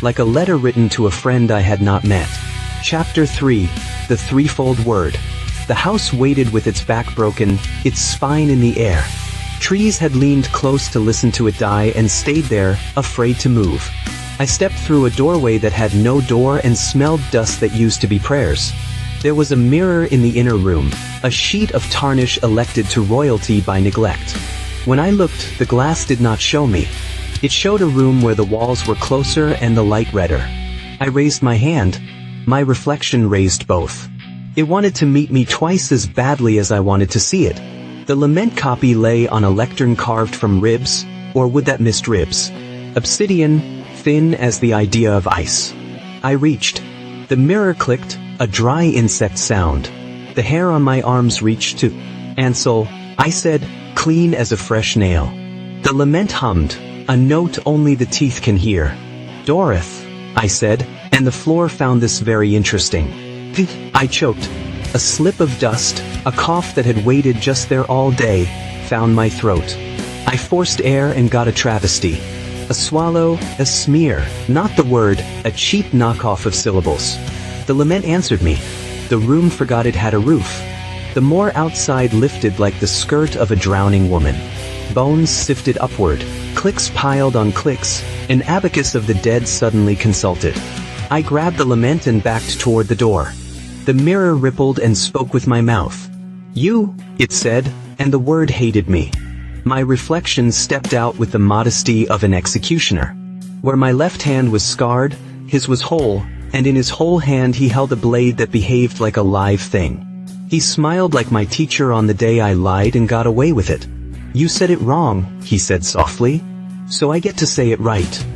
like a letter written to a friend I had not met. Chapter 3. The Threefold Word. The house waited with its back broken, its spine in the air. Trees had leaned close to listen to it die and stayed there, afraid to move. I stepped through a doorway that had no door and smelled dust that used to be prayers. There was a mirror in the inner room, a sheet of tarnish elected to royalty by neglect. When I looked, the glass did not show me. It showed a room where the walls were closer and the light redder. I raised my hand. My reflection raised both. It wanted to meet me twice as badly as I wanted to see it. The Lament copy lay on a lectern carved from ribs, or would that missed ribs? Obsidian, thin as the idea of ice. I reached. The mirror clicked, a dry insect sound. The hair on my arms reached to Ansel, I said, clean as a fresh nail. The Lament hummed, a note only the teeth can hear. Dorath, I said, and the floor found this very interesting. I choked. A slip of dust, a cough that had waited just there all day, found my throat. I forced air and got a travesty. A swallow, a smear, not the word, a cheap knockoff of syllables. The Lament answered me. The room forgot it had a roof. The more outside lifted like the skirt of a drowning woman. Bones sifted upward, clicks piled on clicks, an abacus of the dead suddenly consulted. I grabbed the Lament and backed toward the door. The mirror rippled and spoke with my mouth. You, it said, and the word hated me. My reflection stepped out with the modesty of an executioner. Where my left hand was scarred, his was whole, and in his whole hand he held a blade that behaved like a live thing. He smiled like my teacher on the day I lied and got away with it. You said it wrong, he said softly. So I get to say it right.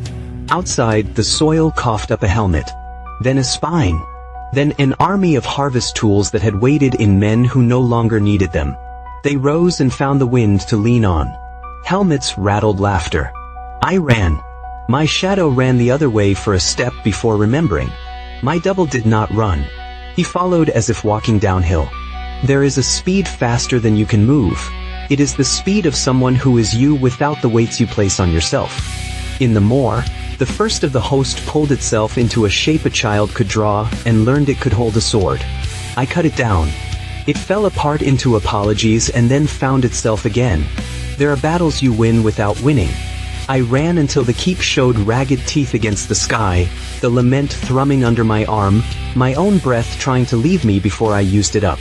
Outside, the soil coughed up a helmet. Then a spine. Then an army of harvest tools that had waited in men who no longer needed them. They rose and found the wind to lean on. Helmets rattled laughter. I ran. My shadow ran the other way for a step before remembering. My double did not run. He followed as if walking downhill. There is a speed faster than you can move. It is the speed of someone who is you without the weights you place on yourself. In the moor, the first of the host pulled itself into a shape a child could draw and learned it could hold a sword. I cut it down. It fell apart into apologies and then found itself again. There are battles you win without winning. I ran until the keep showed ragged teeth against the sky, the Lament thrumming under my arm, my own breath trying to leave me before I used it up.